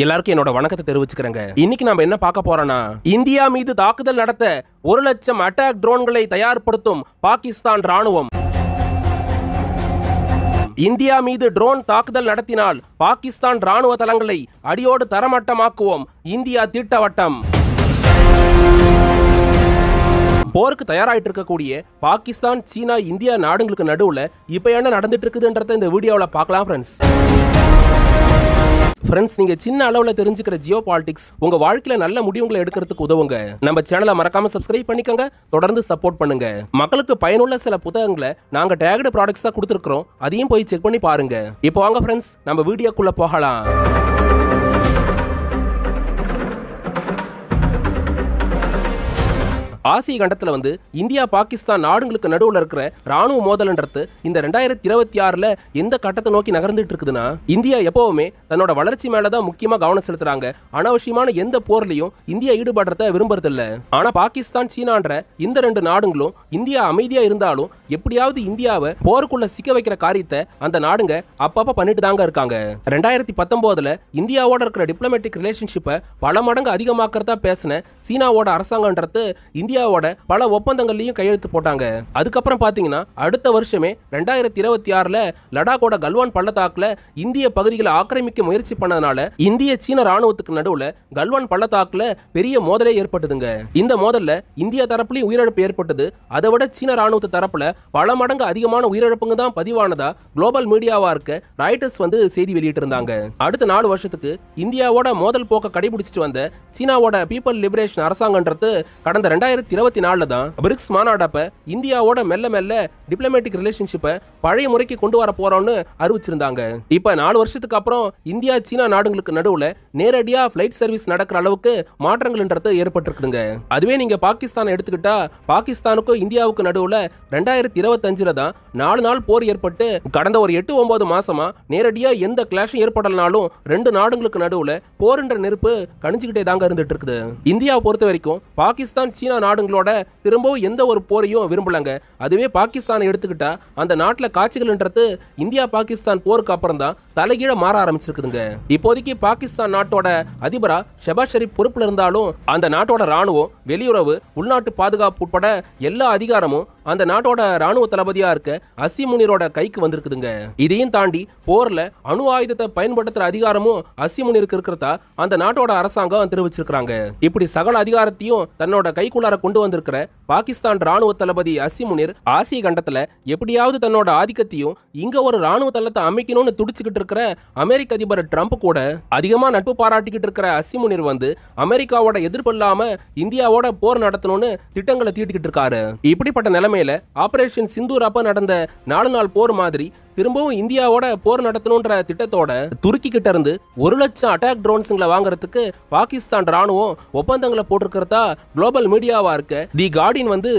எல்லாருக்கும் என்னோட வணக்கத்தை தெரிவிச்சுக்கிறேங்க. இன்னைக்கு நாம என்ன பார்க்க போறோம்னா, இந்தியா மீது தாக்குதல் நடத்த 1,00,000 அட்டாக் ட்ரோன்களை தயார்படுத்தும் பாகிஸ்தான் ராணுவம். இந்தியா மீது ட்ரோன் தாக்குதல் நடத்தினால் பாகிஸ்தான் ராணுவ தளங்களை அடியோடு தரமட்டமாக்குவோம். இந்தியா திட்டவட்டம். போருக்கு தயாராயிட்டு இருக்கக்கூடிய பாகிஸ்தான், சீனா, இந்தியா நாடுகளுக்கு நடுவுல இப்ப என்ன நடந்துட்டு இருக்குதுன்றத இந்த வீடியோவில் பார்க்கலாம் ஃப்ரெண்ட்ஸ். நீங்க சின்ன அளவுல தெரிஞ்சுக்கிற ஜியோ பாலிடிக்ஸ் உங்க வாழ்க்கையில நல்ல முடிவுகளை எடுக்கிறதுக்கு உதவுங்க. நம்ம சேனலை மறக்காம சப்ஸ்கிரைப் பண்ணிக்கோங்க, தொடர்ந்து சப்போர்ட் பண்ணுங்க. மக்களுக்கு பயனுள்ள சில புத்தகங்களை நாங்க டேக்டு ப்ராடக்ட்ஸா கொடுத்துருக்கோம், அதையும் போய் செக் பண்ணி பாருங்க. இப்போ வாங்க ஃப்ரெண்ட்ஸ், நம்ம வீடியோக்குள்ள போகலாம். ஆசிய கண்டத்தில் இந்தியா பாகிஸ்தான் நாடுகளுக்கு நடுவில் இருக்கிற ராணுவ மோதல்ன்றது இந்த 2026ல எந்த கட்டத்தை நோக்கி நகர்ந்துட்டு இருக்குதுன்னா, இந்தியா எப்பவுமே தன்னோட வளர்ச்சி மேலதான் முக்கியமா கவனம் செலுத்துறாங்க. அனாவசியமான எந்த போர்லையும் இந்தியா ஈடுபடுறத விரும்புறதில்ல. ஆனா பாகிஸ்தான், சீனான்ற இந்த ரெண்டு நாடுகளும் இந்தியா அமைதியா இருந்தாலும் எப்படியாவது இந்தியாவை போருக்குள்ள சிக்க வைக்கிற காரியத்தை அந்த நாடுங்க அப்பப்ப பண்ணிட்டு தாங்க இருக்காங்க. 2019ல இந்தியாவோட இருக்கிற டிப்ளமேட்டிக் ரிலேஷன்ஷிப்பை பல மடங்கு அதிகமாக்குறதா பேசின சீனாவோட அரசாங்கம்ன்றது இந்தியாவோட பல ஒப்பந்தங்கள்லயும் கையெழுத்து போட்டாங்க. அதுக்கப்புறம் பாத்தீங்கன்னா அடுத்த வருஷமே 2026ல லடாக்கோட கல்வான் பள்ளத்தாக்குல இந்திய பகுதிகளை ஆக்கிரமிக்க முயற்சி பண்ணதுனால இந்திய சீன ராணுவத்துக்கு நடுவுல கல்வான் பள்ளத்தாக்குல பெரிய மோதலே ஏற்பட்டதுங்க. இந்த மோதல்ல இந்திய தரப்புலயும் உயிரிழப்பு ஏற்பட்டது. அதை விட சீன ராணுவத்து தரப்புல பல மடங்கு அதிகமான உயிரிழப்புங்க தான் பதிவானதா குளோபல் மீடியாவா இருக்க ராய்டர்ஸ் செய்தி வெளியிட்டு இருந்தாங்க. அடுத்த 4 வருஷத்துக்கு இந்தியாவோட மோதல் போக்க கடைபிடிச்சிட்டு வந்த சீனாவோட பீப்பிள் லிபரேஷன் அரசாங்கம்ன்றது கடந்த 2024ல தான் பிரிக்ஸ் மாநாடப்ப இந்தியாவோட மெல்ல மெல்ல டிப்ளமேட்டிக் ரிலேஷன்ஷிப்பை பழைய முறைக்கு கொண்டு வர போறோம்னு அறிவிச்சிருந்தாங்க. இப்ப 4 வருஷத்துக்கு அப்புறம் இந்தியா சீனா நாடுகளுக்கு நடுவுல நேரடியா பிளைட் சர்வீஸ் நடக்கிற அளவுக்கு மாற்றங்கள்ன்றது ஏற்பட்டிருக்குதுங்க. அதுவே நீங்க பாகிஸ்தான் எடுத்துக்கிட்டா, பாகிஸ்தானுக்கும் இந்தியாவுக்கு நடுவுல 2025ல தான் 4 நாள் போர் ஏற்பட்டு கடந்த ஒரு 8-9 மாசமா நேரடியா எந்த கிளாஷும் ஏற்படலனாலும் ரெண்டு நாடுகளுக்கு நடுவுல போர்ன்ற நெருப்பு கணிச்சுக்கிட்டே தாங்க இருந்துட்டு இருக்குது. இந்தியாவை பொறுத்த வரைக்கும் பாகிஸ்தான், சீனா நாடுகளோட திரும்பவும் எந்த ஒரு போரையும் விரும்பலங்க. அதுவே பாகிஸ்தானை எடுத்துக்கிட்டா அந்த நாட்டில் காட்சிகள்ன்றது இந்தியா பாகிஸ்தான் போருக்கு அப்புறம் தான் தலைகீழ மாற ஆரம்பிச்சிருக்குதுங்க. இப்போதைக்கு பாகிஸ்தான் நாட்டோட அதிபரா ஷெபாஸ் ஷெரீப் பொறுப்புல இருந்தாலும் அந்த நாட்டோட ராணுவம், வெளியுறவு, உள்நாட்டு பாதுகாப்பு உட்பட எல்லா அதிகாரமும் அந்த நாட்டோட ராணுவ தளபதியா இருக்க அசீம் முனீரோட கைக்கு வந்திருக்குதுங்க. இதையும் தாண்டி போர்ல அணு ஆயுதத்தை பயன்படுத்துற அதிகாரமும் அசீம் முனீருக்கு இருக்கிறதா அந்த நாட்டோட அரசாங்கம் தெரிவிச்சிருக்காங்க. இப்படி சகல அதிகாரத்தையும் தன்னோட கைக்குள்ளார கொண்டு வந்திருக்கிற பாகிஸ்தான் ராணுவ தளபதி அசீம் முனீர் ஆசிய கண்டத்துல எப்படியாவது தன்னோட ஆதிக்கத்தையும் இங்க ஒரு ராணுவ தளத்தை அமைக்கணும்னு துடிச்சுக்கிட்டு இருக்கிற அமெரிக்க அதிபர் ட்ரம்ப் கூட அதிகமா நட்பு பாராட்டிக்கிட்டு இருக்கிற அசீம் முனீர் அமெரிக்காவோட எதிர்ப்பு இல்லாம இந்தியாவோட போர் நடத்தணும்னு திட்டங்களை தீட்டிக்கிட்டு இருக்காரு. இப்படிப்பட்ட நிலைமையில ஆபரேஷன் சிந்தூர் அப்ப நடந்த 4 நாள் போர் மாதிரி திரும்பவும் இந்தியாவோட போர் நடத்தணும்ன்ற திட்டத்தோட துருக்கி கிட்ட இருந்து 1,00,000 அட்டாக் ட்ரோன்ஸ்களை வாங்குறதுக்கு பாகிஸ்தான் ராணுவம் ஒப்பந்தங்களை போட்டிருக்கிறதா குளோபல் மீடியாவா இருக்க தி கார்டியன்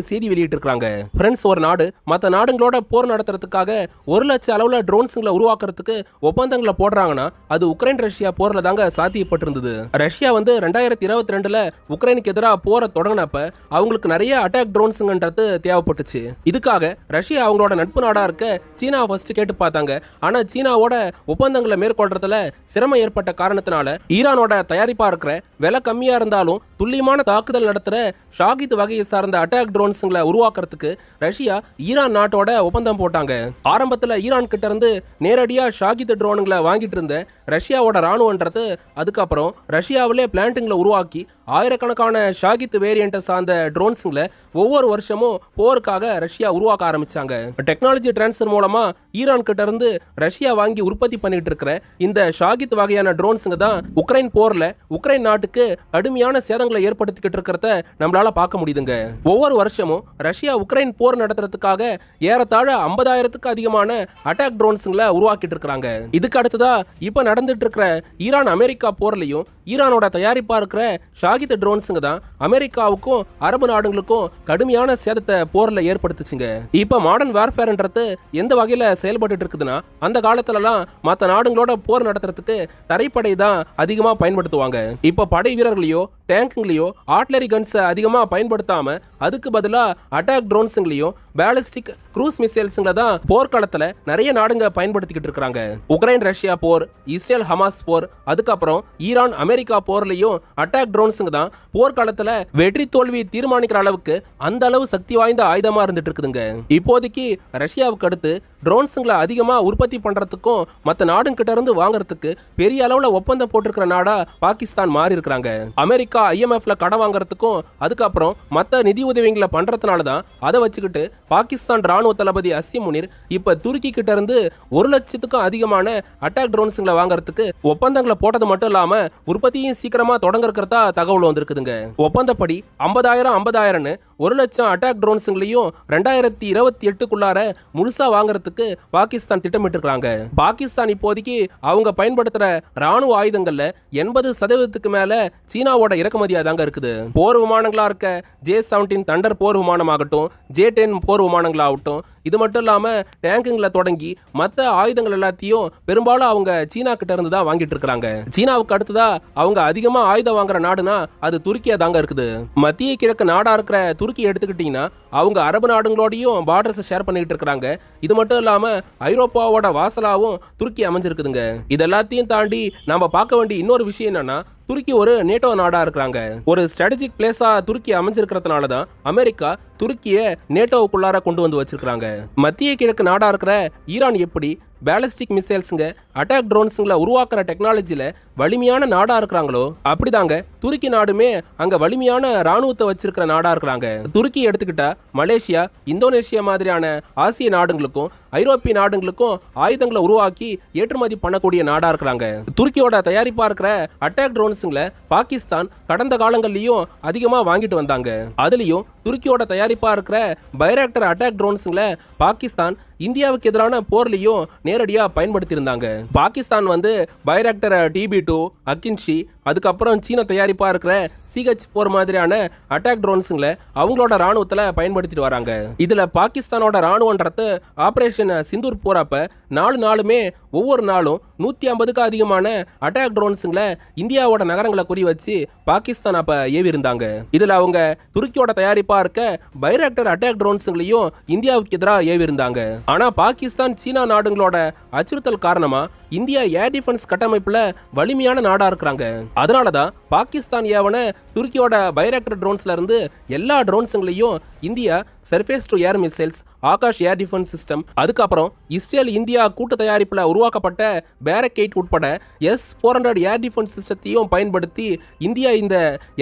செய்தி வெளியிட்டு இருக்காங்க. ஃப்ரெண்ட்ஸ், ஒரு நாடு மற்ற நாடுகளோட போர் நடத்துறதுக்காக 1,00,000 அளவுல ட்ரோன்ஸ்களை உருவாக்குறதுக்கு ஒப்பந்தங்களை போடுறாங்கன்னா அது உக்ரைன் ரஷ்யா போர்ல தாங்க சாத்தியப்பட்டிருந்தது. ரஷ்யா 2022ல உக்ரைனுக்கு எதிராக போரை தொடங்கினப்ப அவங்களுக்கு நிறைய அட்டாக் ட்ரோன்ஸ்ன்றது தேவைப்பட்டுச்சு. இதுக்காக ரஷ்யா அவங்களோட நட்பு நாடா இருக்க சீனா ஃபர்ஸ்ட் கேட்டு பார்த்தாங்க. ஆனா சீனாவோட ஒப்பந்தங்களை மேற்கொள்றதுல சிரமம் ஏற்பட்ட காரணத்தினால ஈரானோட தயாரிப்பா இருக்கிற விலை கம்மியா இருந்தாலும் துல்லியமான தாக்குதல் நடத்துற ஷாகித் வகையை சார்ந்த அட்டாக் ட்ரோன்ஸ்களை உருவாக்குறதுக்கு ரஷ்யா ஈரான் நாட்டோட ஒப்பந்தம் போட்டாங்க. ஆரம்பத்துல ஈரான் கிட்ட இருந்து நேரடியா ஷாகித் ட்ரோன்களை வாங்கிட்டு இருந்த ரஷ்யாவோட ராணுவன்றது அதுக்கப்புறம் ரஷ்யாவிலே பிளான்ட்டுங்களை உருவாக்கி ஆயிரக்கணக்கான ஷாகித் வேரியண்ட்டை சார்ந்த ட்ரோன்ஸ்களை ஒவ்வொரு வருஷமும் போருக்காக ரஷ்யா உருவாக்க ஆரம்பிச்சாங்க. டெக்னாலஜி டிரான்ஸ்ஃபர் மூலமா ஈரான் கிட்ட இருந்து ரஷ்யா வாங்கி உற்பத்தி பண்ணிட்டு இருக்கிற இந்த ஷாகித் வகையான ட்ரோன்ஸுங்க தான் உக்ரைன் போர்ல உக்ரைன் நாட்டுக்கு கடுமையான சேதங்களை ஏற்படுத்திக்கிட்டு இருக்கிறத நம்மளால பார்க்க முடியுதுங்க. ஒவ்வொரு வருஷமும் ரஷ்யா உக்ரைன் போர் நடத்துறதுக்காக ஏறத்தாழ 50,000க்கு அதிகமான அட்டாக் ட்ரோன்ஸ்களை உருவாக்கிட்டு இருக்காங்க. இதுக்கு அடுத்ததா இப்ப நடந்துட்டு இருக்கிற ஈரான் அமெரிக்கா போர்லையும் ஈரானோட தயாரிப்பா இருக்கிற ஷாகித் ட்ரோன்ஸுங்க தான் அமெரிக்காவுக்கும் அரபு நாடுகளுக்கும் கடுமையான சேதத்தை போர்ல ஏற்படுத்துச்சுங்க. இப்ப மாடர்ன் வார்ஃபேர்ன்றது எந்த வகையில செயல்பட்டு இருக்குதுன்னா, அந்த காலத்துலலாம் மற்ற நாடுகளோட போர் நடத்துறதுக்கு தரைப்படை தான் அதிகமா பயன்படுத்துவாங்க. இப்ப படை வீரர்களையோ டேங்குங்களையோ ஆர்ட்லரி கன்ஸை அதிகமாக பயன்படுத்தாம அதுக்கு பதிலாக அட்டாக் ட்ரோன்ஸுங்களையும் பேலிஸ்டிக் க்ரூஸ் மிசைல்ஸுங்களை தான் போர்க்காலத்தில் நிறைய நாடுங்க பயன்படுத்திக்கிட்டு இருக்காங்க. உக்ரைன் ரஷ்யா போர், இஸ்ரேல் ஹமாஸ் போர், அதுக்கப்புறம் ஈரான் அமெரிக்கா போர்லையும் அட்டாக் ட்ரோன்ஸுங்க தான் போர்க்காலத்தில் வெற்றி தோல்வி தீர்மானிக்கிற அளவுக்கு அந்த அளவு சக்தி வாய்ந்த ஆயுதமா இருந்துட்டு இருக்குதுங்க. இப்போதைக்கு ரஷ்யாவுக்கு அடுத்து ட்ரோன்ஸுங்களை அதிகமாக உற்பத்தி பண்றதுக்கும் மற்ற நாடுங்கிட்ட இருந்து வாங்குறதுக்கு பெரிய அளவில் ஒப்பந்தம் போட்டிருக்கிற நாடா பாகிஸ்தான் மாறி இருக்கிறாங்க. அமெரிக்கா IMFல கடன் வாங்குறதுக்கும் அதுக்கப்புறம் மற்ற நிதி உதவிகளை பண்றதுனால தான் அதை வச்சுக்கிட்டு பாகிஸ்தான் ராணுவ தளபதி அசீம் முனீர் இப்ப துருக்கி கிட்ட இருந்து 1 லட்சத்துக்கும் அதிகமான அட்டாக் ட்ரோன்ஸுங்களை வாங்குறதுக்கு ஒப்பந்தங்களை போட்டது மட்டும் இல்லாம உற்பத்தியும் சீக்கிரமா தொடங்குறதா தகவல் வந்திருக்குதுங்க. ஒப்பந்தப்படி 50,000 1 லட்சம் அட்டாக் ட்ரோன்ஸுங்களையும் 2028க்குள்ளார முழுசா வாங்குறதுக்கு பாகிஸ்தான் திட்டமிட்டு இருக்காங்க. பாகிஸ்தான் இப்போதைக்கு அவங்க பயன்படுத்துற ராணுவ ஆயுதங்கள்ல 80% மேல சீனாவோட இறக்குமதியா தாங்க இருக்குது. போர் விமானங்களா இருக்க J-17 தண்டர் போர் விமானமாகட்டும், J-10 போர் விமானங்களாகட்டும், இது மட்டும் இல்லாம டேங்குங்களை தொடங்கி மற்ற ஆயுதங்கள் எல்லாத்தையும் பெரும்பாலும் அவங்க சீனா கிட்ட இருந்து தான் வாங்கிட்டு இருக்காங்க. சீனாவுக்கு அடுத்ததா அவங்க அதிகமா ஆயுதம் வாங்குற நாடுனா அது துருக்கியா தாங்க இருக்குது. மத்திய கிழக்கு நாடா இருக்கிற துருக்கி எடுத்துக்கிட்டீங்கன்னா அவங்க அரபு நாடுகளோடையும் பார்டர்ஸ் ஷேர் பண்ணிட்டு இருக்காங்க. இது மட்டும் இல்லாம ஐரோப்பாவோட வாசலாவும் துருக்கி அமைஞ்சிருக்குதுங்க. இது எல்லாத்தையும் தாண்டி நாம பார்க்க வேண்டிய இன்னொரு விஷயம் என்னன்னா, துருக்கி ஒரு நேட்டோ நாடா இருக்கிறாங்க. ஒரு ஸ்ட்ராட்டஜிக் பிளேஸா துருக்கி அமைஞ்சிருக்கிறதுனால தான் அமெரிக்கா துருக்கியை நேட்டோவுக்குள்ளார கொண்டு வந்து வச்சிருக்காங்க. மத்திய கிழக்கு நாடா இருக்கிற ஈரான் எப்படி பேலிஸ்டிக் மிசைல்ஸுங்க அட்டாக் ட்ரோன்ஸுங்களை உருவாக்குற டெக்னாலஜியில வலிமையான நாடா இருக்கிறாங்களோ அப்படிதாங்க துருக்கி நாடுமே அங்க வலிமையான ராணுவத்தை வச்சிருக்கிற நாடா இருக்கிறாங்க. துருக்கி எடுத்துக்கிட்டா மலேசியா, இந்தோனேஷியா மாதிரியான ஆசிய நாடுகளுக்கும் ஐரோப்பிய நாடுகளுக்கும் ஆயுதங்களை உருவாக்கி ஏற்றுமதி பண்ணக்கூடிய நாடா இருக்கிறாங்க. துருக்கியோட தயாரிப்பா இருக்கிற அட்டாக் ட்ரோன்ஸுங்களை பாகிஸ்தான் கடந்த காலங்கள்லயும் அதிகமா வாங்கிட்டு வந்தாங்க. அதுலயும் துருக்கியோட தயாரிப்பா இருக்கிற பைராக்டர் அட்டாக் ட்ரோன்ஸுங்களை பாகிஸ்தான் இந்தியாவுக்கு எதிரான போர்லையும் நேரடியா பயன்படுத்தி இருந்தாங்க. பாகிஸ்தான் வந்து பைராக்டர் TB2, அக்கின்ஷி, அதுக்கப்புறம் சீன தயாரிப்பா இருக்கிற CH-4 மாதிரியான அட்டாக் ட்ரோன்ஸுங்களை அவங்களோட ராணுவத்துல பயன்படுத்திட்டு வராங்க. இதுல பாகிஸ்தானோட ராணுவன்றது ஆபரேஷன் சிந்தூர் போறப்ப 4 நாளுமே ஒவ்வொரு நாளும் 150க்கு அதிகமான அட்டாக் ட்ரோன்ஸுங்களை இந்தியாவோட நகரங்களை குறி வச்சு பாகிஸ்தான் அப்ப ஏவி இருந்தாங்க. இதுல அவங்க துருக்கியோட தயாரிப்பா இருக்க பைராக்டர் அட்டாக் ட்ரோன்ஸுங்களையும் இந்தியாவுக்கு எதிராக ஏவி இருந்தாங்க. ஆனா பாகிஸ்தான் சீனா நாடுகளோட அச்சுறுத்தல் காரணமா இந்தியா ஏர் டிஃபென்ஸ் கட்டமைப்புல வலிமையான நாடா இருக்கிறாங்க. அதனாலதான் பாகிஸ்தான் ஏவன துருக்கியோட பைராக்டர் ட்ரோன்ஸ்ல இருந்து எல்லா ட்ரோன்ஸுங்களையும் India surface to air missiles, Akash air defence system, அதுக்கப்புறம் இஸ்ரேல் இந்தியா கூட்டு தயாரிப்புல உருவாக்கப்பட்ட பேரக்கைட் உட்பட S-400 ஏர் டிஃபென்ஸ் சிஸ்டத்தையும் பயன்படுத்தி இந்தியா இந்த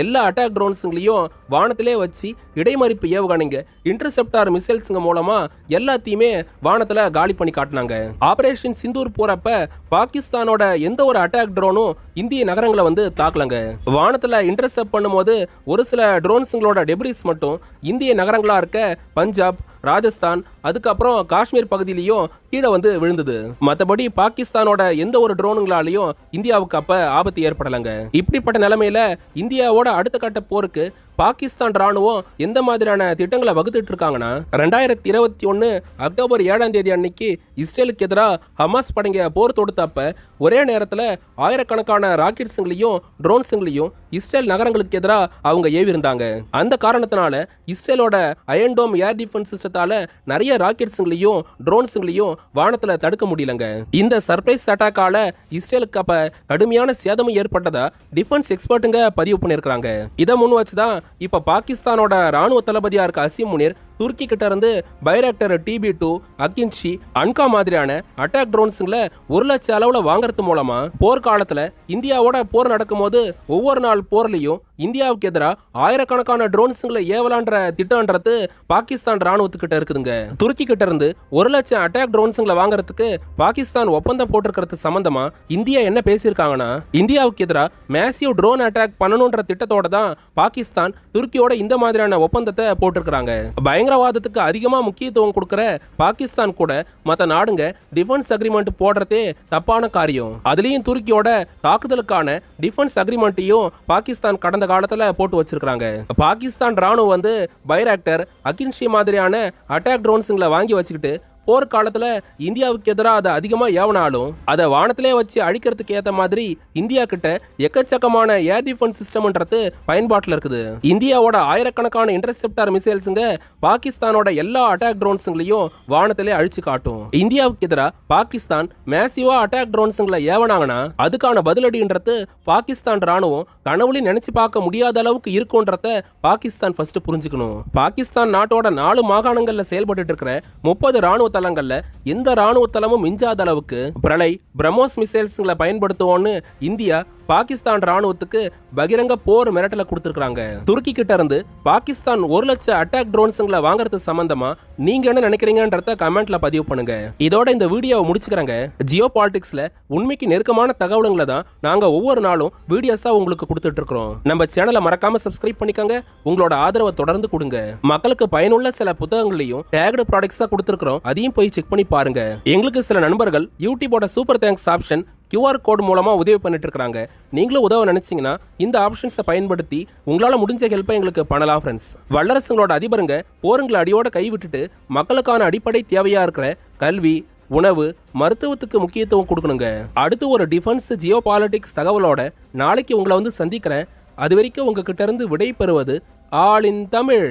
எல்லா அட்டாக் ட்ரோன்ஸுங்களையும் வானத்திலே வச்சு இடைமறிப்பு ஏவுகணைங்க, இன்டர்செப்டார் மிசைல்ஸுங்க மூலமா எல்லாத்தையுமே வானத்துல காலி பண்ணி காட்டினாங்க. ஆபரேஷன் சிந்தூர் போறப்ப பாகிஸ்தானோட எந்த ஒரு அட்டாக் ட்ரோனும் இந்திய நகரங்களை வந்து தாக்கலங்க. வானத்துல இன்டர்செப்ட் பண்ணும்போது ஒரு சில ட்ரோன்ஸுங்களோட டெப்ரிஸ் மட்டும் இந்திய நகரங்களா இருக்க பஞ்சாப், ராஜஸ்தான், அதுக்கப்புறம் காஷ்மீர் பகுதியிலையும் கீழே வந்து விழுந்தது. மற்றபடி பாகிஸ்தானோட எந்த ஒரு ட்ரோனுங்களாலையும் இந்தியாவுக்கு அப்ப ஆபத்து ஏற்படலைங்க. இப்படிப்பட்ட நிலைமையில இந்தியாவோட அடுத்த கட்ட போருக்கு பாகிஸ்தான் ராணுவம் எந்த மாதிரியான திட்டங்களை வகுத்துட்டு இருக்காங்கன்னா, 2021 அக்டோபர் 7ஆம் தேதி அன்னைக்கு இஸ்ரேலுக்கு எதிராக ஹமாஸ் படைங்க போர் தொடுத்தப்ப ஒரே நேரத்தில் ஆயிரக்கணக்கான ராக்கெட்ஸுங்களையும் ட்ரோன்ஸுங்களையும் இஸ்ரேல் நகரங்களுக்கு எதிராக அவங்க ஏவி இருந்தாங்க. அந்த காரணத்தினால இஸ்ரேலோட அயன் டோம் ஏர் டிஃபென்ஸ் சிஸ்டத்தால நிறைய ராக்கெட்ஸுங்களையும் ட்ரோன்ஸுங்களையும் வானத்தில் தடுக்க முடியலங்க. இந்த சர்ப்ரைஸ் அட்டாக்கால இஸ்ரேலுக்கு அப்ப கடுமையான சேதமும் ஏற்பட்டதா டிஃபென்ஸ் எக்ஸ்பர்ட்டுங்க பதிவு பண்ணியிருக்காங்க. இதை முன் வச்சுதான் இப்ப பாகிஸ்தானோட ராணுவ தளபதியா இருக்க அசீம் முனீர் துருக்கி கிட்ட இருந்து பைராக்டர் TB2, அக்கின்ஷி, அன்கா மாதிரியான அட்டாக் ட்ரோன்ஸுங்களை 1 லட்சம் அளவுல வாங்குறது மூலமா போர்க்காலத்துல இந்தியாவோட போர் நடக்கும் போது ஒவ்வொரு நாள் போர்லையும் இந்தியாவுக்கு எதிராக ஆயிரக்கணக்கான ட்ரோன்ஸுங்களை ஏவலான்ற திட்டம்ன்றது பாகிஸ்தான் ராணுவத்துக்கிட்ட இருக்குதுங்க. துருக்கி கிட்ட இருந்து 1 லட்சம் அட்டாக் ட்ரோன்ஸுங்களை வாங்குறதுக்கு பாகிஸ்தான் ஒப்பந்தம் போட்டிருக்கிறது சம்பந்தமா இந்தியா என்ன பேசியிருக்காங்கன்னா, இந்தியாவுக்கு எதிராக மேசிவ் ட்ரோன் அட்டாக் பண்ணணுன்ற திட்டத்தோட தான் பாகிஸ்தான் துருக்கியோட இந்த மாதிரியான ஒப்பந்தத்தை போட்டிருக்கிறாங்க. பயங்கரவாதத்துக்கு அதிகமா முக்கியத்துவம் கொடுக்கிற பாகிஸ்தான் கூட மற்ற நாடுங்க டிஃபென்ஸ் அக்ரிமெண்ட் போடுறதே தப்பான காரியம். அதுலயும் துருக்கியோட தாக்குதலுக்கான டிஃபென்ஸ் அக்ரிமெண்ட்டையும் பாகிஸ்தான் கடந்த காலத்துல போட்டு வச்சிருக்காங்க. பாகிஸ்தான் ராணுவம் வந்து பைராக்டர், அக்கின்ஷி மாதிரியான அட்டாக் ட்ரோன்ஸுங்களை வாங்கி வச்சுக்கிட்டு போர்க்காலத்துல இந்தியாவுக்கு எதிராக அதை அதிகமா ஏவனாலும் அதை வானத்திலே வச்சு அழிக்கிறதுக்கு ஏத்த மாதிரி இந்தியா கிட்ட எக்கச்சக்கமான ஏர் டிஃபென்ஸ் சிஸ்டம்ன்றது பயன்பாட்டில் இருக்குது. இந்தியாவோட ஆயிரக்கணக்கான இன்டர்செப்டார் மிசைல்ஸுங்க பாகிஸ்தானோட எல்லா அட்டாக் ட்ரோன்ஸுங்களையும் வானத்திலே அழிச்சு காட்டும். இந்தியாவுக்கு எதிராக பாகிஸ்தான் மேசிவா அட்டாக் ட்ரோன்ஸுங்களை ஏவனாங்கன்னா அதுக்கான பதிலடின்றது பாகிஸ்தான் ராணுவம் கனவுலையும் நினைச்சு பார்க்க முடியாத அளவுக்கு இருக்கும்ன்றத பாகிஸ்தான் ஃபர்ஸ்ட் புரிஞ்சுக்கணும். பாகிஸ்தான் நாட்டோட 4 மாகாணங்கள்ல செயல்பட்டு இருக்கிற 30 ராணுவ தளங்கள்ல எந்த ராணுவ தளமும் மிஞ்சாத அளவுக்கு பிரளய் பிரம்மோஸ் மிசைல்ஸ்களை பயன்படுத்துவோம்னு இந்தியா பாகிஸ்தான் ராணுவத்துக்கு பகிரங்க போர் மிரட்டலை கொடுத்திருக்காங்க. துருக்கி கிட்ட இருந்து பாகிஸ்தான் 1 லட்சம் அட்டாக் ட்ரோன்ஸுங்களை வாங்குறது சம்பந்தமா நீங்க என்ன நினைக்கிறீங்கன்றத கமெண்ட்ல பதிவு பண்ணுங்க. இதோட இந்த வீடியோவை முடிச்சுக்கிறேங்க. ஜியோ பாலிடிக்ஸ்ல உண்மைக்கு நெருக்கமான தகவல்களை தான் நாங்க ஒவ்வொரு நாளும் வீடியோஸா உங்களுக்கு கொடுத்துட்டு இருக்கிறோம். நம்ம சேனலை மறக்காம சப்ஸ்கிரைப் பண்ணிக்கோங்க. உங்களோட ஆதரவை தொடர்ந்து கொடுங்க. மக்களுக்கு பயனுள்ள சில புத்தகங்களையும் டேக்டு ப்ராடக்ட்ஸா கொடுத்துருக்கிறோம். அதையும் போய் செக் பண்ணி பாருங்க. எங்களுக்கு சில நண்பர்கள் யூடியூபோட super thanks option QR code மூலமா உதவி பண்ணிட்டு இருக்காங்க. நீங்களும் உதவ நினைச்சீங்கன்னா இந்த ஆப்ஷன்ஸை பயன்படுத்தி உங்களால முடிஞ்ச ஹெல்ப்பை எங்களுக்கு பண்ணலாம் ஃப்ரெண்ட்ஸ். வல்லரசுங்களோட அதிபருங்க போருங்களை அடியோட கைவிட்டுட்டு மக்களுக்கான அடிப்படை தேவையா இருக்கிற கல்வி, உணவு, மருத்துவத்துக்கு முக்கியத்துவம் கொடுக்கணுங்க. அடுத்து ஒரு டிஃபென்ஸ் ஜியோ பாலிடிக்ஸ் தகவலோட நாளைக்கு உங்களை வந்து சந்திக்கிறேன். அது வரைக்கும் உங்ககிட்ட இருந்து விடை பெறுவது ஆல் இன் தமிழ்.